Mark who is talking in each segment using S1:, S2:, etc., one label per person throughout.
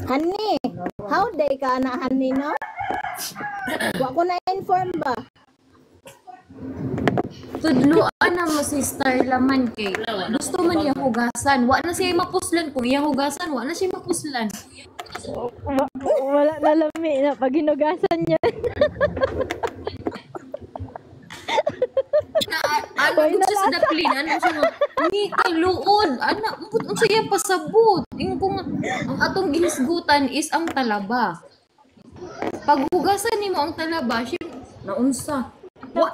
S1: Honey, how day ka na, honey, no? Wa ko na-inform ba?
S2: Tudluan na mo si Starla man kay. Gusto man niya hugasan. Wa na siya mapuslan. Kung iya hugasan, wa na siya mapuslan.
S3: Wala na lami na pag hinugasan niya.
S2: Ano gusto sa daplin? Ano siya? Ni kay luod. Ano unsa iya pasabot? Ingon ko nga ang atong gihisgutan is ang talaba. Pag hugasan nimo ang talaba, siya naunsa. Wa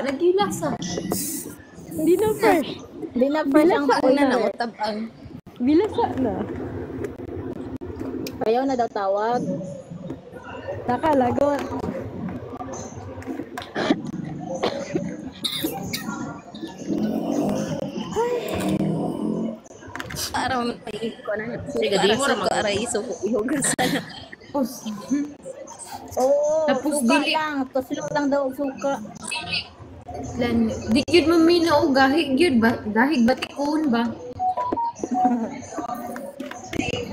S2: na gilasa.
S3: Hindi na fresh.
S1: Hindi na fresh ang
S3: Bilasa
S1: oil.
S3: na.
S2: Tabang.
S3: Bilasa na.
S1: Ayaw na daw tawag.
S3: Nakalagot.
S4: Para magpaigit ko na. Para sa ko-araiso ko ihugasan.
S1: Oo,
S2: Tapos
S1: suka
S2: dili-
S1: lang. Tuslok lang daw og suka.
S2: Di gyud mamina og gahig gyud ba? Gahig batikon ba?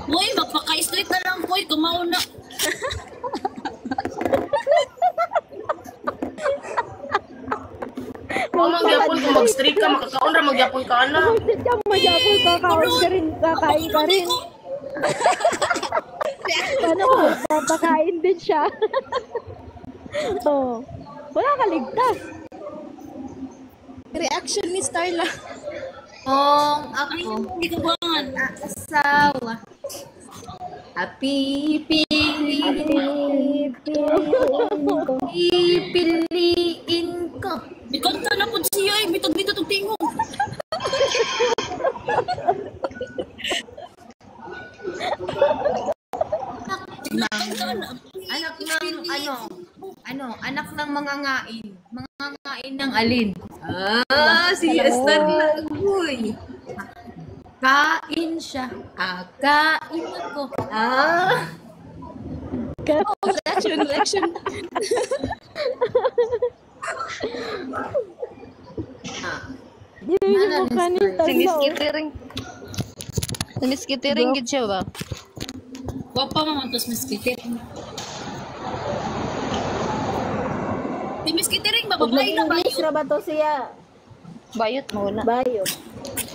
S5: Uy, magpaka-straight na lang, Koy. Kumao na.
S6: Kung magyapon, kung mag-street ka, makakaon ra magyapon ka na.
S3: Sit ka magyapon ka, kaon ka rin, kakain ka rin. Ano ko, papakain din siya. Oh, wala ka ligtas.
S4: Reaction ni Starla.
S2: Ako
S5: Hindi ka buwangan.
S2: asawa. Happy piliin ko.
S5: Ikanta na po siya eh. Bitag dito itong tingog.
S2: Anak ng mga ngain. Mga ngain ng alin? Si Esther na. Uy. Kain siya. Kain ako.
S4: Reaction.
S3: Yun yung mukha ni Tarlo.
S4: Siniskitiring gid siya ba?
S5: Wapa mga tos miskitit. Di miskitiring ba? Babae na ba
S1: English
S5: yun?
S1: ra ba to siya?
S4: Bayot mo na.
S1: Bayo.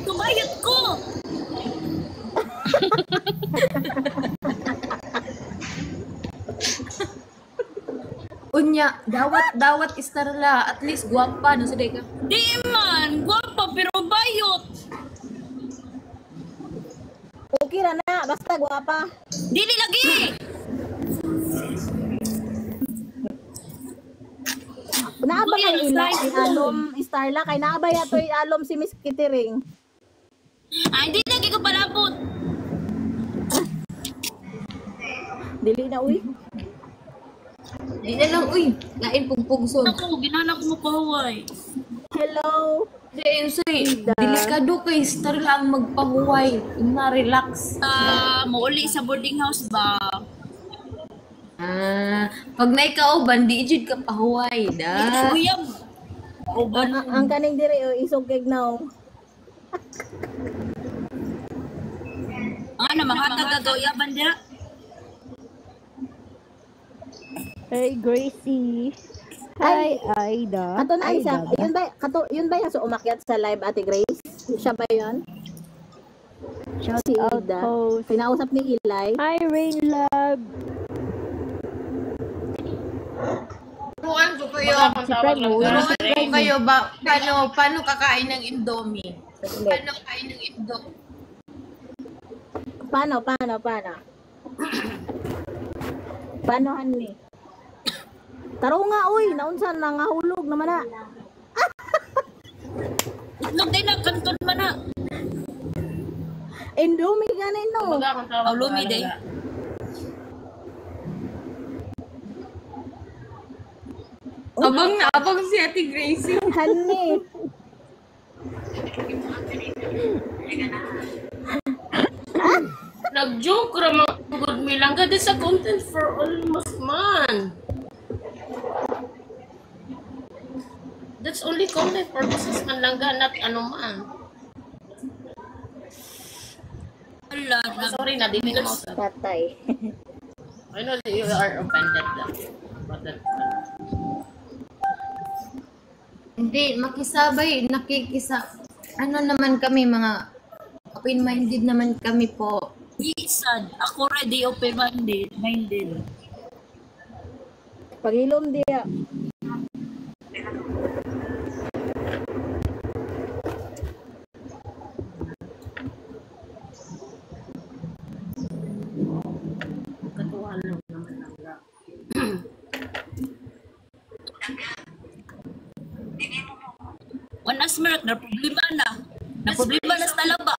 S5: Tumayot ko!
S2: Unya, dawat Starla. At least guwapa no sa ka.
S5: Di man! Gwapa pero bayot!
S1: Okay ra na, basta guwapa.
S5: Dili lagi!
S1: Naaba
S5: Kuya,
S1: kay ila
S5: slide
S1: si
S5: mo.
S1: Alom Starla kay naaba yatoy Alom si Miss Kitty.
S5: Ay, di lagi ko palabot!
S1: Dili na uy.
S2: Di na lang, uy. Lain pugpugson.
S5: Ako, ginana ko mapahuway.
S1: Hello.
S2: Diyan say, delikado kay Starla ang magpahuway. Na-relax.
S5: Mauli sa boarding house ba?
S2: Pag naikauban, di ijud ka pahuway da.
S5: Uyab!
S1: Ang kaning diri isog kegnaw.
S5: Ano, mga tagagaw-yaban dira?
S3: Hey, Gracie. Hi, Aida.
S1: Ato na isa.
S3: Aida ba?
S1: Yun ba yung so umakyat sa live Ate Grace? Siya ba yun?
S3: Shout
S1: Si
S3: out
S1: Ida.
S3: host.
S1: Pinausap ni Eli.
S3: Hi, Rain Love.
S2: Turuan ko kayo.
S3: Si Fred mo.
S2: Turuan ko kayo ba paano kakain ng Indomie? Paano kain ng Indomie?
S1: Paano? Paano, honey? Taro nga, uy. Naunsan na nga hulog naman na.
S5: Itlog din na, kanton man na.
S1: Indomie ganin, no?
S5: Lumi day.
S2: Abang si Ate Gracie.
S1: Honey.
S6: Nag-joke ra mga good me lang. Ganda sa content for almost man. That's only content purposes man lang not ano man.
S5: Wala.
S6: Sorry na, di mo sa.
S1: Patay.
S6: I know that you are offended lang. But that's
S2: Hindi, makisabay, ano naman kami, mga open-minded naman kami po.
S5: Isan. Ako ready open-minded.
S1: Pagilom dia.
S6: katuhan lang naman lang.
S5: Wanas merak na problema na. Na problema na sa talaba.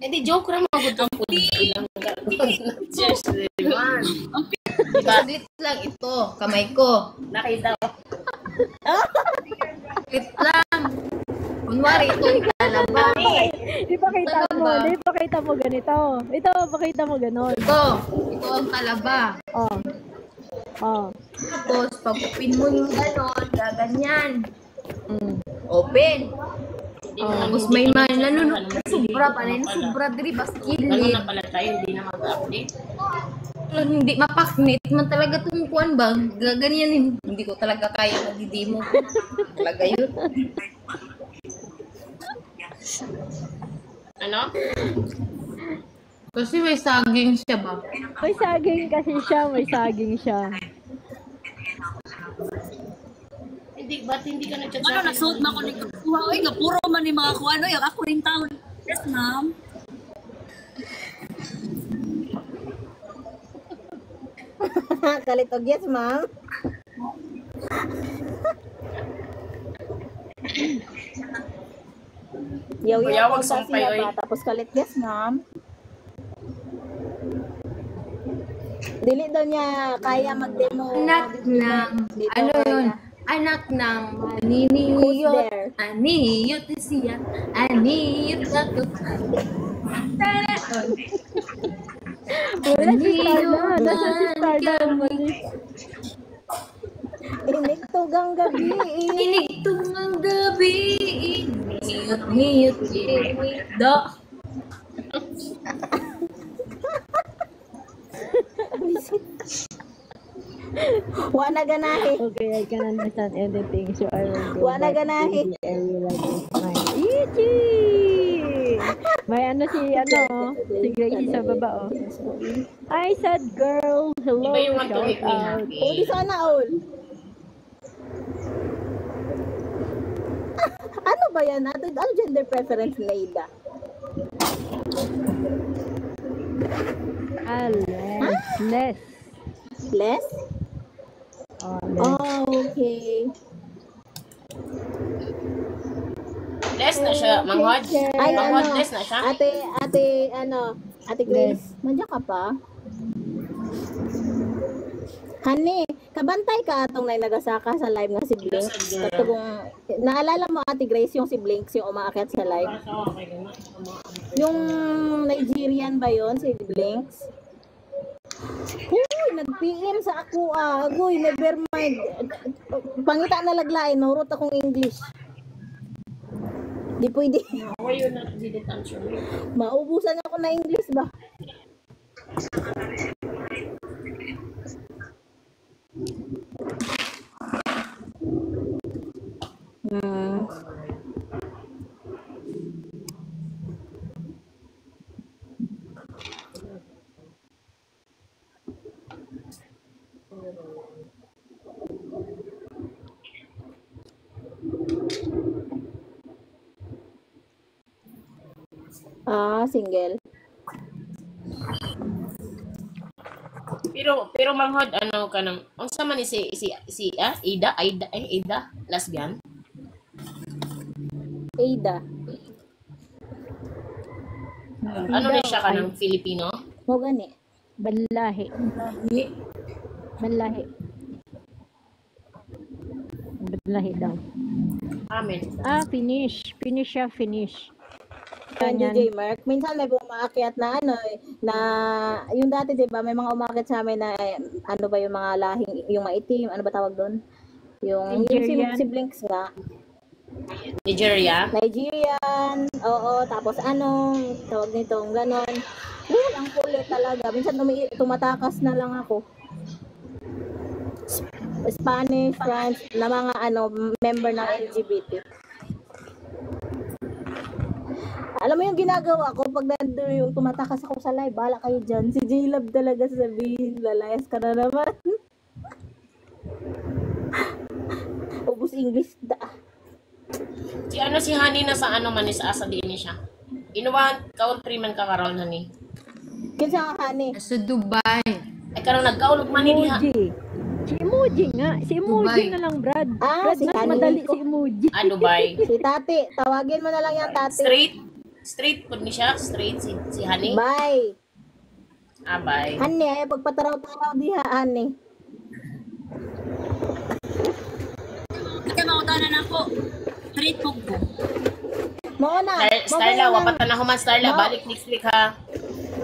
S6: Eh di joke ra magud ang ilang seriously man.
S2: Saglit lang ito, kamay ko.
S6: Nakita ko.
S2: Saglit lang. Kunwari, ito yung talaba.
S3: Ipakita mo ganito. Ito, pakita mo ganon.
S2: Ito ang talaba.
S3: Oh. Oh.
S2: Tapos, pag open mo yung ganon, gaganyan. Open. Tapos may man, sobra pa rin, sobra diri
S6: Ganun
S2: baskilid.
S6: na pala tayo, hindi na mag-update.
S2: Hindi mapaknit man talaga itong kuwan ba? Gaganyan, hindi ko talaga kaya magdidemo ko. Talaga yun.
S6: Ano?
S2: Kasi may saging siya ba?
S3: May saging kasi siya, may saging siya.
S6: Hindi, ba't hindi ka nag-chat
S5: Ano nasuot na ko ni kuha oy nga puro man ni mga kuano yung ako rin taon. Yes, ma'am.
S1: Kalit og yes, ma'am.
S6: Bayawag
S1: pa
S6: sampay,
S1: siya
S6: oy.
S1: ba? Tapos kalit yes, ma'am. Dili daw niya kaya mag-demo.
S2: Anak ng,
S1: Dito
S2: ano
S1: kaya.
S2: yun? Anak ng
S1: Who's
S2: aniniyot.
S1: there?
S2: Aniyot siya. Aniyot ako.
S3: Wala si Starla. Nasa si Starla.
S1: Inig tugang gabi.
S2: Inigtong ang gabi. Niyot, do.
S1: Wa na ganahe.
S3: Okay, I can understand anything, so I will go
S1: Wala
S3: back
S1: ganahe.
S3: to the area like this. My Ichi! May ano si Gracie sa baba, oh. Hi, sad girl. Hello,
S6: Iba yung want to
S3: shout
S6: make me
S3: out.
S6: happy.
S1: O di sana all. Ano ba yan? Ano gender preference ni Leida?
S3: Less.
S1: Less?
S3: Oh, less.
S1: Oh, okay.
S6: Less na siya, manghod.
S1: Ay,
S6: Manghod,
S1: ano,
S6: less na siya.
S1: Ate Grace, nandiyan ka pa? Hani, kabantay ka atong nagasaka sa live nga si Blinks. Katugong, naalala mo Ate Grace yung si Blinks yung umaakyat sa live? Yung Nigerian ba yon si Blinks? Uy, nag-PM sa ako Agoy, never mind. Pangita na laglain, mahurot akong English. Di pwede.
S6: Why you not did it answer me?
S1: Maubusan ako na English ba? Single.
S6: Pero manghod ano ka nang unsa man ni Ida lesbian.
S1: Ada.
S6: Ano ni siya ka ng Filipino?
S1: Mo gani.
S3: Banlahi. Banlahi daw.
S6: Amen.
S3: Finish. Finish siya, finish.
S1: Yan DJ Mark. Minsan may umaakyat na na yung dati 'di ba may mga umaakyat sa amin na ano ba yung mga lahing yung maitim, ano ba tawag doon? Yung
S3: Nigerian.
S1: si Blinks nga.
S6: Nigeria.
S1: Nigerian, oo, tapos tawag nito, ganon. Ang kulit talaga. Minsan tumatakas na lang ako. Spanish, French, na mga member ng LGBT. Alam mo yung ginagawa ko pag nandun yung tumatakas ako sa live, bahala kayo dyan. Si J-Love talaga sasabihin, lalayas ka na naman. Ubus English da.
S6: Si Honey na sa man is asa din siya. Inuwan countryman ka karon Honey.
S1: Kinsa nga ni?
S2: Sa Dubai.
S6: Ay karon nagkaulog man ni diha.
S3: Emoji. Si Emoji nga. Si Emoji
S2: Dubai.
S3: na lang, Brad.
S1: Ah,
S3: Brad,
S1: si
S3: mas
S1: Honey.
S3: madali si Emoji.
S6: Dubai.
S1: Si Tati, tawagin mo na lang yan Tati.
S6: Straight pud ni siya, straight si Honey.
S1: Bye.
S6: Bye.
S1: Honey, ay pagpataraw-taraw diha, Honey.
S5: Ika mautanan ako. Treat mo ko.
S1: Mauna.
S6: Starla, wapatan na human Starla, balik next week ha.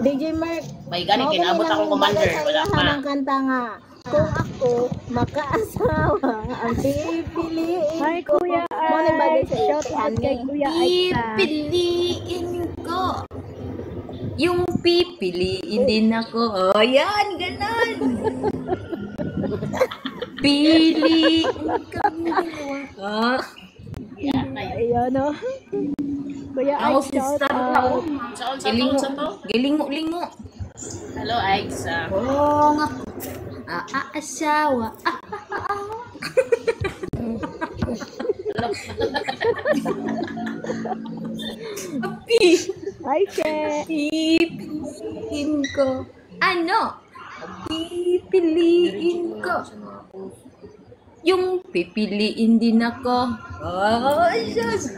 S1: DJ Mark.
S6: May gani kinabot akong commander, wala pa.
S1: Ng kanta nga. Kung ako makaasawa, ang pipiliin
S3: Hi,
S1: ko.
S3: Kuya
S1: Muna bagay
S3: Art.
S1: sa iyo,
S3: Shout out kay Kuya Art.
S2: Pipiliin ko. Yung pipiliin din ako. Oh, yan, ganon. Piliin kami dalawa.
S3: Ayan, no? Kuya
S2: Ako
S3: Art,
S2: si
S3: shout
S2: Starla.
S3: out.
S6: Saan sa to?
S2: Gilingo-lingo.
S6: Hello, Ike's.
S2: Oo nga. Asawa. Api.
S3: Hi, She.
S2: Pipiliin ko. Ano? Pipiliin ko. Yung pipiliin din ako. Oh, sus.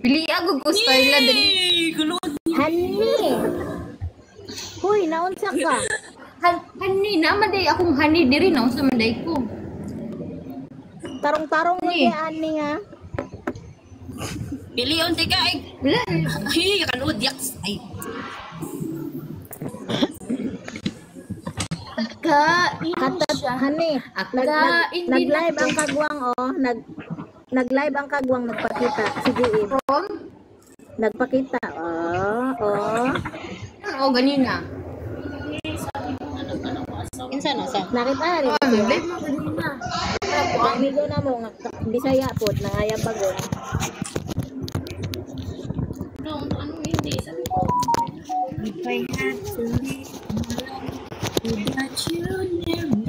S2: Pili ako ko Starla dali.
S1: Honey. Huy, naunsa ka.
S2: Hani naman day akong hani diri na sa manday ko.
S1: Tarong-tarong mo
S2: Honey.
S1: kay Honey nga.
S5: Piliyon ti ka ay.
S2: Wala.
S5: Ay, kanood yaks. Ay.
S2: Kain
S1: Katat,
S2: siya.
S1: Honey.
S2: Akain din
S1: Nag-live
S2: ako.
S1: ang kagwang, oh. Nag-live ang kagwang, nagpakita. Si JM.
S2: From?
S1: Nagpakita. Oh.
S2: Oo, ganina.
S4: Insa na sa?
S1: Nakita na rin siya.
S2: Live mo ganina.
S1: Amigo na mo, Bisaya po, nangayang bagon.
S6: Ano hindi? Sabi ko.
S5: If I had to leave without you near me.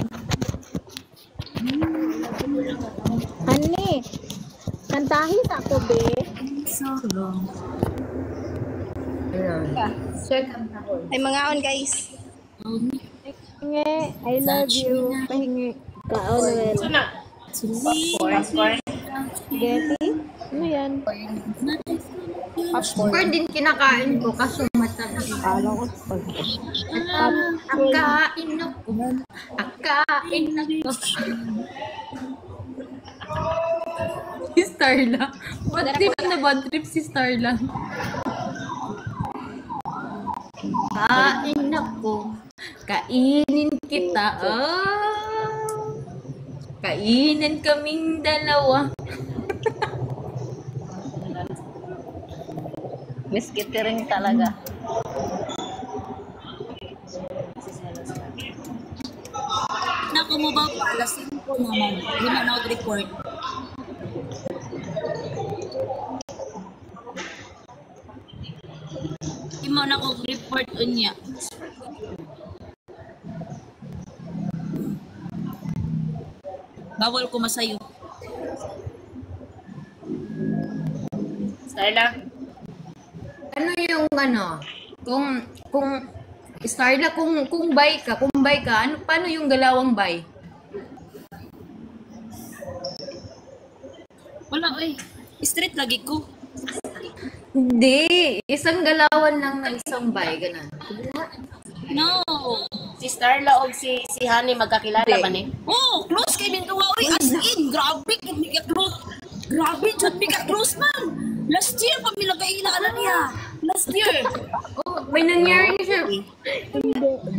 S1: Honey, kantahin ako, be.
S5: So long.
S4: Ay, mga on, guys.
S3: Pahingi. I love you. Pahingi.
S1: Kaon,
S6: So na. Popcorn.
S3: Getty? Ano yan?
S2: Popcorn din kinakain ko kaso matagal.
S3: Kala ko.
S2: Akain ako. Akain ako. Si Starla. Bad trip na bad trip si Starla. Kain ako. Kainin kita. Kainan kaming dalawa.
S4: Miss Kitty rin talaga.
S5: Naku mo ba pa? Alas 5 naman. Hindi na nag-report. Hindi mo na report unya. Bawal ko masayo.
S6: Starla.
S2: Ano yung kung Starla kung buy ka, ano paano yung galawang buy?
S5: Wala eh. Straight lagi ko.
S2: Hindi, isang galawan lang na isang buy ganun.
S5: No.
S6: Si Starla o si Honey magkakilala ba ni?
S5: Oh, close kay Mintuwa. Uy, as in, grabe kay Mika Cruz. Grabe, John Mika Cruz man. Last year, pa nagkailangan niya. Last year.
S2: Oh, may nangyari siya.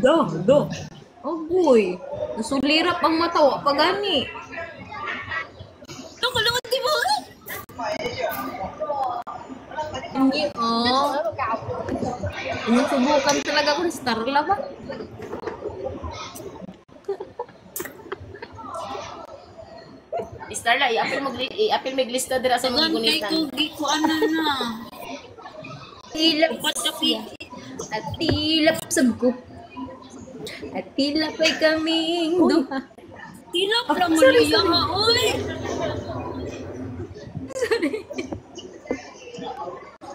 S6: Do.
S2: Oh boy, nasulirap ang mata wa pa gani. Hindi, oh. Sinusubukan talaga ko ni Starla ba?
S6: Starla, i-apil mo lista dira sa mga
S5: Kay
S6: gunitan.
S5: Kugi ko ano na.
S2: Tilap
S5: Pati
S2: at tilap sa gup. At tilap ay kaming duha.
S5: tilap lang mo niya ha, uy.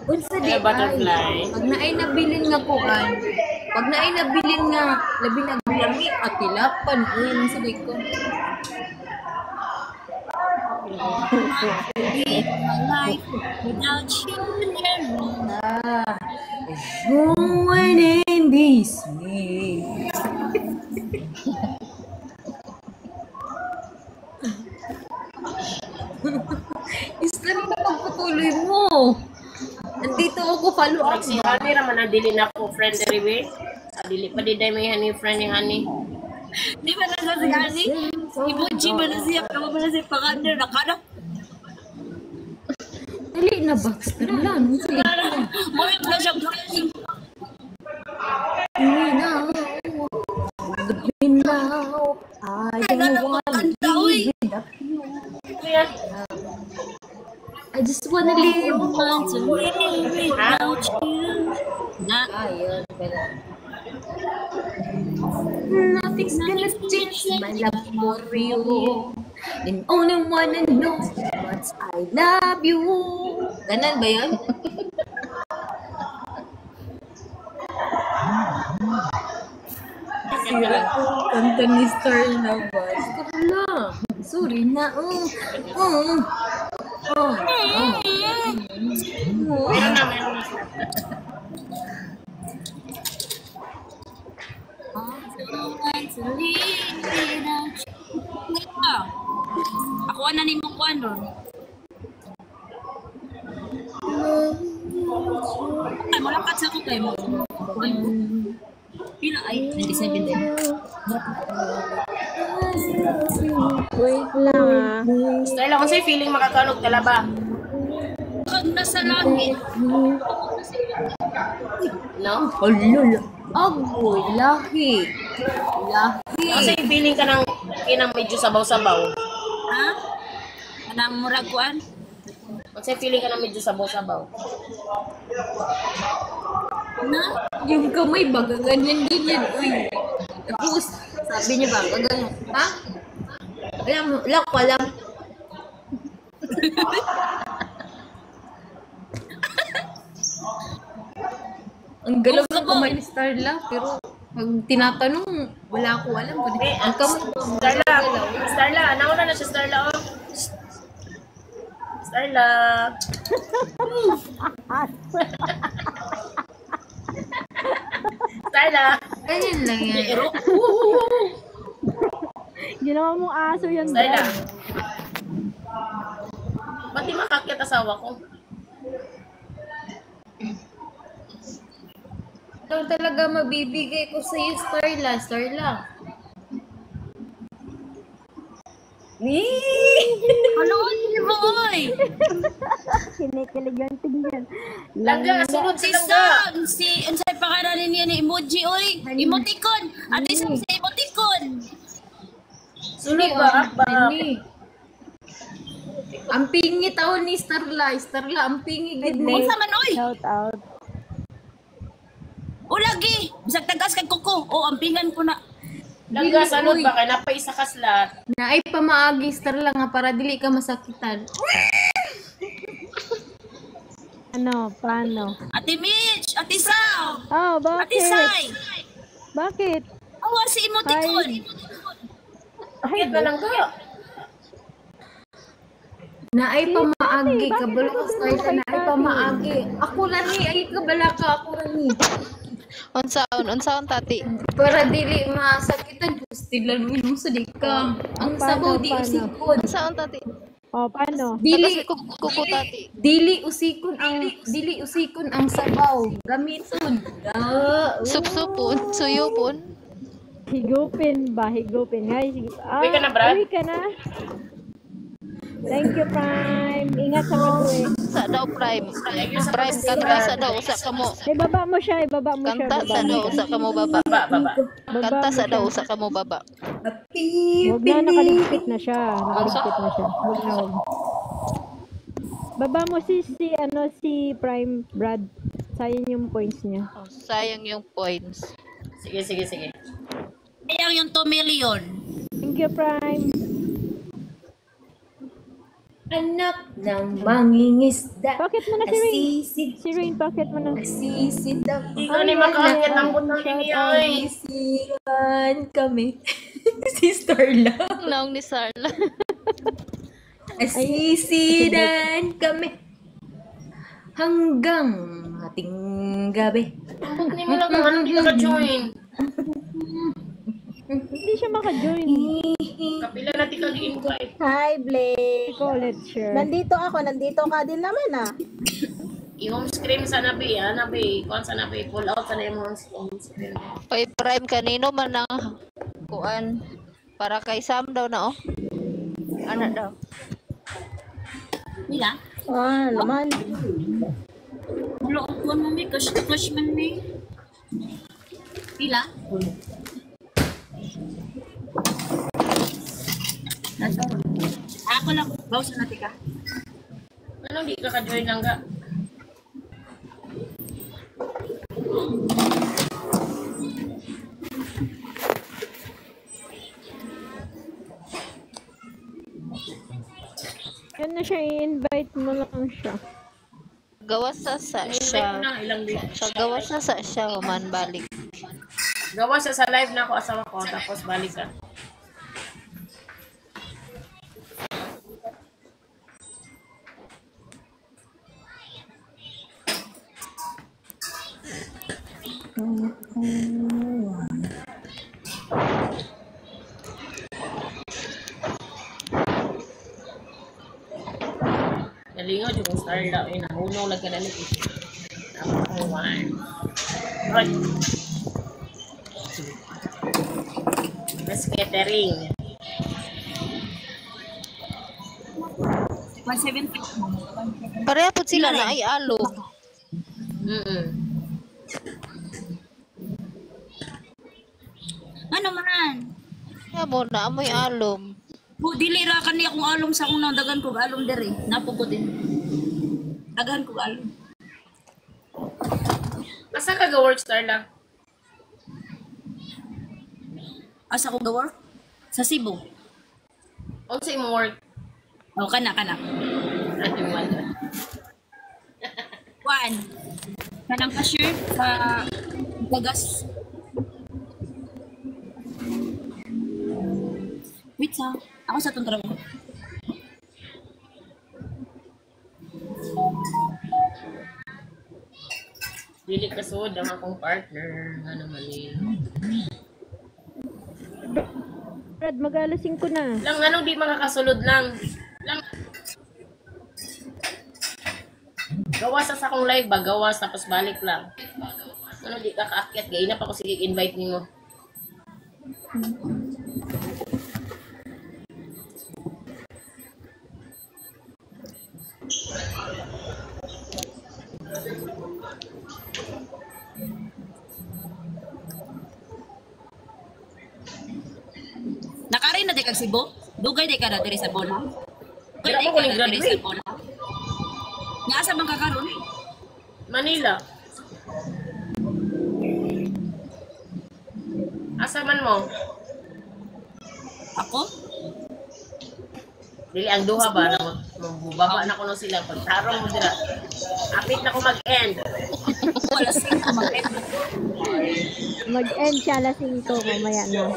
S2: Unsa di
S6: Ay, butterfly.
S2: ay. Pag naay nabilin nga kuan. Pag naay nabilin nga labi na gulami at tilapan ay unsa di ko.
S5: Life without you never.
S2: Oh, my name is me. Islam mo pagpatuloy mo. Nandito ako follow up.
S6: Si Honey raman na dili na ko friend diri. Dili pa di may Honey friend ni Honey.
S5: Di ba na sa gani? Emoji ba na siya? Kama ba na siya pang-under? Nakanak?
S2: Dali na ba? Starla, sige.
S5: Moit na siya gani.
S2: Now, now, I don't want to live without you.
S6: Kuya,
S2: I just wanna live.
S5: Want to live without you. Na,
S2: Ayun, pala. Nothing's gonna change my love for you. And only wanna know what I love you. Ganon ba yun? Kanta ni Starla ba? Starla. Sorry na.
S6: meron na.
S5: want to live without you. Ako na ni mo kuan ron. Ay, malakat sa ako kay mo. Pila ay 27 din.
S1: Wait lang ah.
S6: Starla, kung sa'yo feeling makakanog talaba.
S5: Pag nasa langit.
S6: No?
S2: Halala. Agoy, lahi. Lahi.
S6: Kung sa'yo feeling ka ng kinang medyo sabaw-sabaw.
S5: Ha? Anang murag kuan?
S6: Kung sa'yo feeling ka ng medyo sabaw-sabaw.
S5: Na?
S2: Yung kamay ba, gaganyan-ganyan. Uy. Tapos, sabi niya ba, gaganyan. Ha? Alam mo, lak pa lang. Ang galaw ng kamay ni Starla, pero pag tinatanong, wala ko alam. Ang kamay ko,
S6: Starla, nauna na siya, Starla. Oh. Starla. Starla.
S2: ganyan lang yan.
S3: Ginawa mong aso yan.
S6: Starla.
S3: Brad.
S6: Ba't di makakit asawa ko?
S2: Ikaw talaga mabibigay ko sa iyo, Starla. Starla.
S5: Ano ni boy?
S3: Kinikilig yung tingnan.
S6: Langga, sunod
S5: Si
S6: si Langga.
S5: Sam, si unsay pangalan niya ni emoji oy. Emoticon. Ate Sam si emoticon.
S6: Sunod ba?
S2: Hindi. Ang pingi tao ni Starla. Starla, ang pingi gid mo.
S5: Unsa man oy?
S3: Shout out.
S5: O lagi, bisag tagas kay kuko. O ampingan ko na.
S6: Langga, sunod ba? Kaya napaisa ka slat.
S2: Na ay pamaagi Starla nga para dili ka masakitan.
S3: Ano, paano?
S5: Ate Mitch, Ate Sam,
S3: Oh,
S5: Ate
S3: bakit?
S5: Sai.
S3: Bakit?
S5: Awa si emoticon.
S6: Bakit ba Langga?
S2: Na ay pamaagi kabalo ka Starla na ay pamaagi. Ako lang ni ay kabala ka ako lang ni.
S4: Unsaon tati?
S2: Para dili masakitan pustilan mo sa ka. Ang sabaw di
S3: Paano?
S2: usikon.
S4: Unsaon tati?
S3: Oh, paano?
S2: Dili
S4: Kuko tati.
S2: dili usikon ang sabaw. Gamiton.
S4: Supsupon, suyupon.
S3: Higupin ba? Higupin. Ngay, sige.
S6: Uwi ka na, Brad?
S3: Uwi ka na. Thank you, Prime. Ingat sa pag-uwi.
S4: sa daw prime. Prime kanta sa daw usa ka mo.
S3: Ibaba mo siya, ibaba mo siya.
S4: Kanta sa daw usa ka mo baba. Kanta sa daw usa ka mo baba.
S3: Huwag na, nakaligpit na siya. Nakaligpit na siya. Huwag na, huwag. Baba mo si Prime Brad. Sayang yung points niya.
S4: Oh, sayang yung points.
S6: Sige.
S5: Sayang yung 2 million.
S3: Thank you, Prime.
S2: Anak ng mangingisda.
S3: Bakit mo na si Rain?
S2: Asisid.
S3: Si Rain, bakit mo na?
S2: Asisid ang
S6: Ikaw na makakakit ang butang ni ay.
S2: Asiran kami. Sister lang.
S4: Naong ni Sarla.
S2: Asisidan kami. Hanggang ating gabi.
S6: Hindi mo lang kung anong di naka-join.
S3: Hindi siya maka-join.
S6: Kapila natin kag-invite.
S1: Hi, Blake.
S3: Ikaw ulit, sure.
S1: Nandito ako. Nandito ka din naman, ah.
S6: I-home screen sa nabi, nabi. Kuan sa nabi. Pull out sa na yung home screen.
S4: Oy, prime kanino man ang kuan para kay Sam daw na oh. Ano daw?
S5: Nila?
S1: Ah, naman.
S5: Wala ko mo may cash man may. Pila? Ako lang. Bawsa natin ka.
S6: Anong di ka ka-join lang ga?
S3: Yan na siya, i-invite mo lang siya.
S4: Gawas sa
S6: Invite
S4: siya.
S6: na ilang di.
S4: Gawas na sa siya man balik.
S6: Gawa siya sa live na ako asawa ko tapos balik ka. Nalingaw yung star daw. Nahunaw lang ka na nito. Napakawan. Right. Mas catering.
S5: 170.
S4: Pareha pud sila na ay alog.
S5: Ano man?
S4: Ya mo na amoy alom.
S5: Dili ra kani akong alom sa akong dagan ko alom dere. Napo ko din. Dagan ko alom.
S6: Asa ka ga-work star lang?
S5: Asa ko gawar? Sa Cebu.
S6: O sa imong work?
S5: O kana.
S6: Ano man?
S5: One. Kanang cashier sa bagas. Wait sa. Ako sa itong trabaho.
S6: Dili ka sud ang akong partner. Ano man eh.
S3: Brad, mag-alasing ko na.
S6: Lang anong di makakasulod lang. Gawas sa akong live ba? Gawas tapos balik lang. Ano di ka kaakyat? Gaya na pa ko sige invite niyo.
S5: Nakarin na di kag Cebu? Dugay di ka na diri sa Bona?
S6: Wala pa ko ni graduate.
S5: Nga asa bang kakaroon?
S6: Manila. Asa man mo?
S5: Ako?
S6: Dili ang duha ba na magbaba na ko no sila pagtarong mo dira. Apit na ko mag-end.
S5: Wala siya mag-end.
S3: Mag-end siya alasing ko, mamaya na.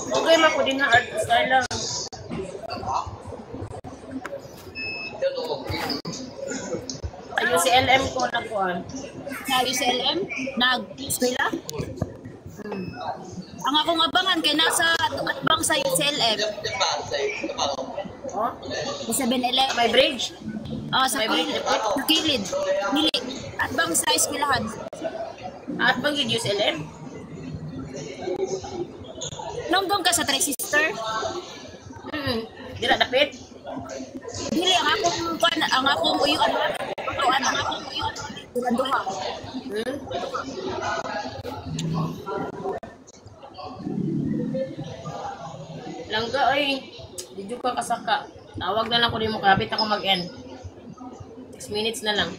S6: Okay man ko din na art style lang. Ayun si LM ko nagkuhan.
S5: Sa UCLM? Nag-eskwela? Ang akong abangan kay nasa atbang sa UCLM.
S6: Oh,
S5: Sa 7-Eleven.
S6: may bridge.
S5: Sa
S6: May
S5: kilid. Sa kilid. Dili. Atbang sa eskwelahan.
S6: At bang yun LM?
S5: Nonggong ka sa Three Sister?
S6: Dira dapit.
S5: Dili ang akong uyuan. Ang akong uyuan. Duha.
S6: Langga ay. Di ka kasaka. Tawag na lang ko din mo kapit ako mag-end. 6 minutes na lang.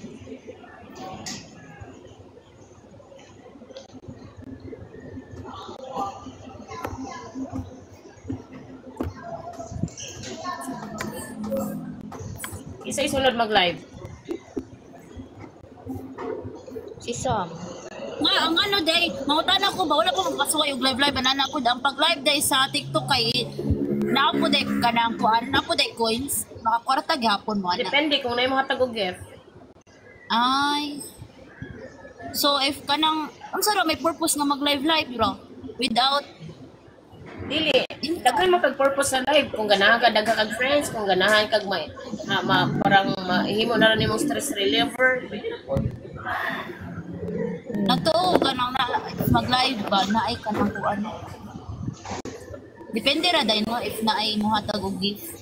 S6: Isa isunod mag-live.
S4: Si Sam.
S5: Nga, ang ano day, mautan ako ba, wala ko magpasuwa yung live banana ko. Ang pag-live day sa TikTok kay, naapo day kanang kuan, naapo day coins, makakwarta gihapon mo, ana.
S6: Depende kung na yung mga tag-gift.
S5: Ay. So, if kanang, ang sarap, may purpose nga mag-live, bro. Without,
S6: Dili, daghan mo kag purpose sa live kung ganahan ka daghan kag friends, kung ganahan kag parang mahimo na rin imong stress reliever.
S5: natuo kanang mag-live ba, naay kanang kuan. Depende ra dahil mo if naay mo hatag og gift.